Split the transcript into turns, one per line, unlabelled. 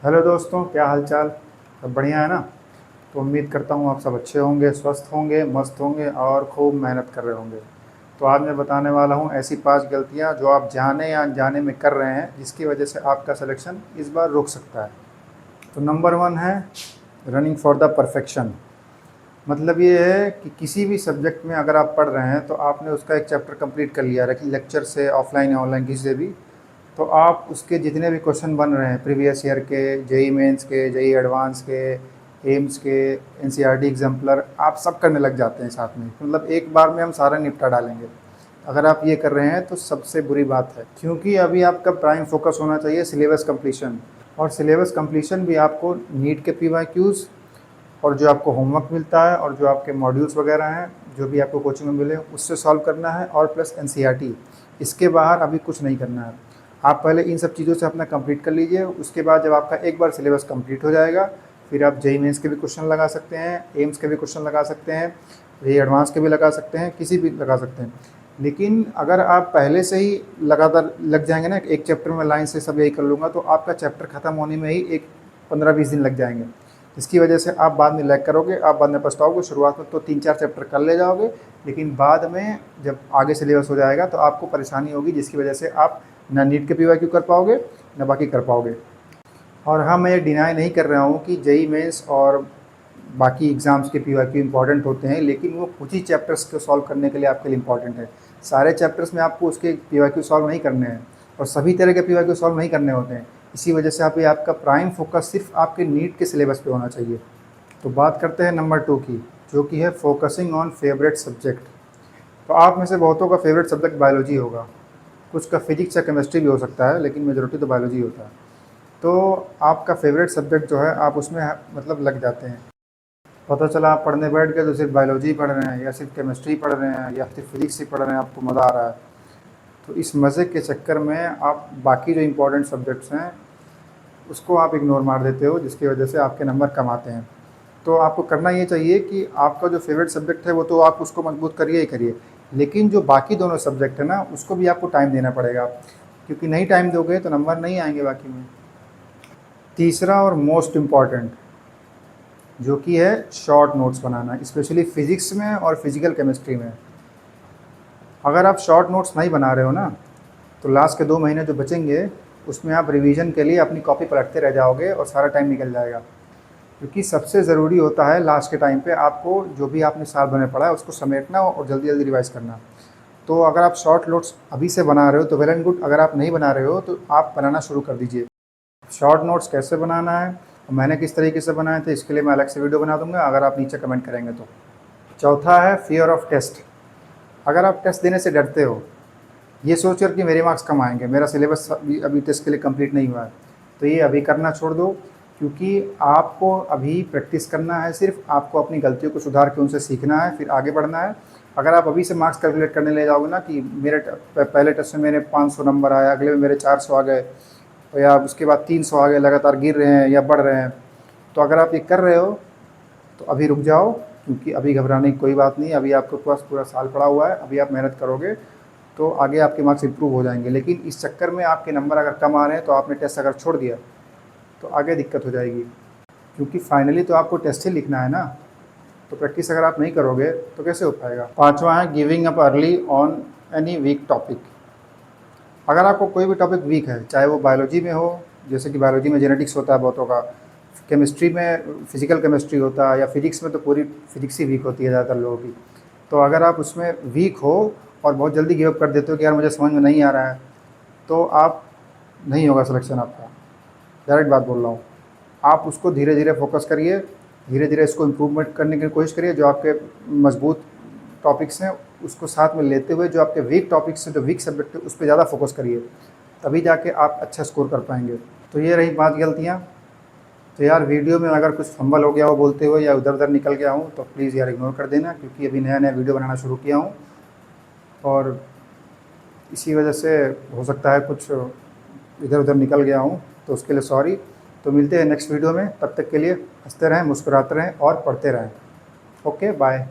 Hello दोस्तों, क्या हाल चाल। सब बढ़िया है ना। तो उम्मीद करता हूँ आप सब अच्छे होंगे, स्वस्थ होंगे, मस्त होंगे और खूब मेहनत कर रहे होंगे। तो आज मैं बताने वाला हूँ ऐसी 5 गलतियाँ जो आप जाने या अनजाने में कर रहे हैं, जिसकी वजह से आपका सिलेक्शन इस बार रुक सकता है। तो नंबर 1 है रनिंग फॉर द परफेक्शन। मतलब ये है कि किसी भी सब्जेक्ट में अगर आप पढ़ रहे हैं तो आपने उसका एक चैप्टर कंप्लीट कर लिया है, लेक्चर से, ऑफलाइन या ऑनलाइन किसी से भी। तो आप उसके जितने भी क्वेश्चन बन रहे हैं प्रीवियस ईयर के, जेई मेंस के, जेई एडवांस के, एम्स के, एनसीईआरटी एग्जाम्पलर, आप सब करने लग जाते हैं साथ में। मतलब एक बार में हम सारा निपटा डालेंगे। अगर आप ये कर रहे हैं तो सबसे बुरी बात है, क्योंकि अभी आपका प्राइम फोकस होना चाहिए सिलेबस कंप्लीशन। और सिलेबस कंप्लीशन भी आपको नीट के पीवाईक्यूज़ और जो आपको होमवर्क मिलता है और जो आपके मॉड्यूल्स वगैरह हैं, जो भी आपको कोचिंग में मिले, उससे सॉल्व करना है, और प्लस एनसीईआरटी। इसके बाहर अभी कुछ नहीं करना है। आप पहले इन सब चीज़ों से अपना कंप्लीट कर लीजिए। उसके बाद जब आपका एक बार सिलेबस कंप्लीट हो जाएगा, फिर आप जेईई मेंस के भी क्वेश्चन लगा सकते हैं, एम्स के भी क्वेश्चन लगा सकते हैं, जेईई एडवांस के भी लगा सकते हैं, किसी भी लगा सकते हैं। लेकिन अगर आप पहले से ही लगातार लग जाएंगे ना, एक चैप्टर में लाइन से सब यही कर लूँगा, तो आपका चैप्टर ख़त्म होने में ही एक 15-20 दिन लग जाएंगे। इसकी वजह से आप बाद में लैग करोगे, आप बाद में पछताओगे। शुरुआत में तो 3-4 चैप्टर कर ले जाओगे, लेकिन बाद में जब आगे सिलेबस हो जाएगा तो आपको परेशानी होगी, जिसकी वजह से आप ना नीट के पीवाईक्यू कर पाओगे, ना बाकी कर पाओगे। और हाँ, मैं ये डिनाई नहीं कर रहा हूँ कि जेईई मेंस और बाकी एग्ज़ाम्स के पीवाईक्यू इंपॉर्टेंट होते हैं, लेकिन वो कुछ ही चैप्टर्स को सॉल्व करने के लिए आपके लिए इंपॉर्टेंट है। सारे चैप्टर्स में आपको उसके पीवाईक्यू सॉल्व नहीं करने हैं, और सभी तरह के पीवाईक्यू सॉल्व नहीं करने होते हैं। इसी वजह से आप ये आपका प्राइम फोकस सिर्फ आपके नीट के सिलेबस पे होना चाहिए। तो बात करते हैं नंबर 2 की, जो कि है फोकसिंग ऑन फेवरेट सब्जेक्ट। तो आप में से बहुतों का फेवरेट सब्जेक्ट बायोलॉजी होगा, कुछ का फिजिक्स या केमिस्ट्री भी हो सकता है, लेकिन मेजॉरिटी तो बायोलॉजी होता है। तो आपका फेवरेट सब्जेक्ट जो है, आप उसमें मतलब लग जाते हैं। पता चला आप पढ़ने बैठ गए तो सिर्फ बायोलॉजी पढ़ रहे हैं, या सिर्फ केमिस्ट्री पढ़ रहे हैं, या सिर्फ फिजिक्स ही पढ़ रहे हैं, आपको मज़ा आ रहा है। तो इस मज़े के चक्कर में आप बाकी जो इंपॉर्टेंट सब्जेक्ट्स हैं उसको आप इग्नोर मार देते हो, जिसकी वजह से आपके नंबर कम आते हैं। तो आपको करना ये चाहिए कि आपका जो फेवरेट सब्जेक्ट है वो तो आप उसको मजबूत करिए ही करिए, लेकिन जो बाकी दोनों सब्जेक्ट है ना, उसको भी आपको टाइम देना पड़ेगा। क्योंकि नहीं टाइम दोगे तो नंबर नहीं आएंगे बाकी में। तीसरा और मोस्ट इम्पॉर्टेंट, जो कि है शॉर्ट नोट्स बनाना, स्पेशली फिजिक्स में और फिजिकल केमिस्ट्री में। अगर आप शॉर्ट नोट्स नहीं बना रहे हो ना, तो लास्ट के 2 महीने जो बचेंगे उसमें आप रिवीजन के लिए अपनी कॉपी पलटते रह जाओगे और सारा टाइम निकल जाएगा। क्योंकि सबसे ज़रूरी होता है लास्ट के टाइम पे आपको जो भी आपने साल भर में पढ़ा है उसको समेटना और जल्दी जल्दी रिवाइज़ करना। तो अगर आप शॉर्ट नोट्स अभी से बना रहे हो तो वेल एंड गुड। अगर आप नहीं बना रहे हो तो आप बनाना शुरू कर दीजिए। शॉर्ट नोट्स कैसे बनाना है और मैंने किस तरीके से बनाए थे, इसके लिए मैं अलग से वीडियो बना दूंगा, अगर आप नीचे कमेंट करेंगे तो। चौथा है फियर ऑफ टेस्ट। अगर आप टेस्ट देने से डरते हो, ये सोच कर कि मेरे मार्क्स कम आएंगे, मेरा सिलेबस अभी टेस्ट के लिए कंप्लीट नहीं हुआ है, तो ये अभी करना छोड़ दो। क्योंकि आपको अभी प्रैक्टिस करना है, सिर्फ आपको अपनी गलतियों को सुधार के उनसे सीखना है, फिर आगे बढ़ना है। अगर आप अभी से मार्क्स कैलकुलेट करने ले जाओगे ना कि मेरे पहले टेस्ट में मेरे 500 नंबर आए, अगले में मेरे 400 आ गए, और या उसके बाद 300 आ गए, लगातार गिर रहे हैं या बढ़ रहे हैं, तो अगर आप ये कर रहे हो तो अभी रुक जाओ। क्योंकि अभी घबराने की कोई बात नहीं। अभी आपके पास पूरा साल पड़ा हुआ है, अभी आप मेहनत करोगे तो आगे आपके मार्क्स इंप्रूव हो जाएंगे। लेकिन इस चक्कर में आपके नंबर अगर कम आ रहे हैं तो आपने टेस्ट अगर छोड़ दिया तो आगे दिक्कत हो जाएगी। क्योंकि फाइनली तो आपको टेस्ट ही लिखना है ना। तो प्रैक्टिस अगर आप नहीं करोगे तो कैसे हो पाएगा। पाँचवा है giving up early on any weak topic. अगर आपको कोई भी टॉपिक वीक है, चाहे वो बायोलॉजी में हो, जैसे कि बायोलॉजी में जेनेटिक्स होता है बहुतों का, केमिस्ट्री में फिजिकल केमिस्ट्री होता है, या फिजिक्स में तो पूरी फिजिक्स ही वीक होती है ज़्यादातर लोगों की। तो अगर आप उसमें वीक हो और बहुत जल्दी गिव अप कर देते हो कि यार मुझे समझ में नहीं आ रहा है, तो आप नहीं होगा सिलेक्शन आपका। डायरेक्ट बात बोल रहा हूँ। आप उसको धीरे धीरे फोकस करिए, धीरे धीरे इसको इम्प्रूवमेंट करने की कोशिश करिए। जो आपके मजबूत टॉपिक्स हैं उसको साथ में लेते हुए, जो आपके वीक टॉपिक्स हैं, जो वीक सब्जेक्ट है, उस पर ज़्यादा फोकस करिए, तभी जाके आप अच्छा स्कोर कर पाएंगे। तो ये रही 5 गलतियाँ। तो यार वीडियो में अगर कुछ फंबल हो गया हो बोलते हुए, या उधर उधर निकल गया हूँ, तो प्लीज़ यार इग्नोर कर देना, क्योंकि अभी नया नया वीडियो बनाना शुरू किया हूँ और इसी वजह से हो सकता है कुछ इधर उधर निकल गया हूँ, तो उसके लिए सॉरी। तो मिलते हैं नेक्स्ट वीडियो में, तब तक के लिए हंसते रहें, मुस्कुराते रहें और पढ़ते रहें। Okay, bye.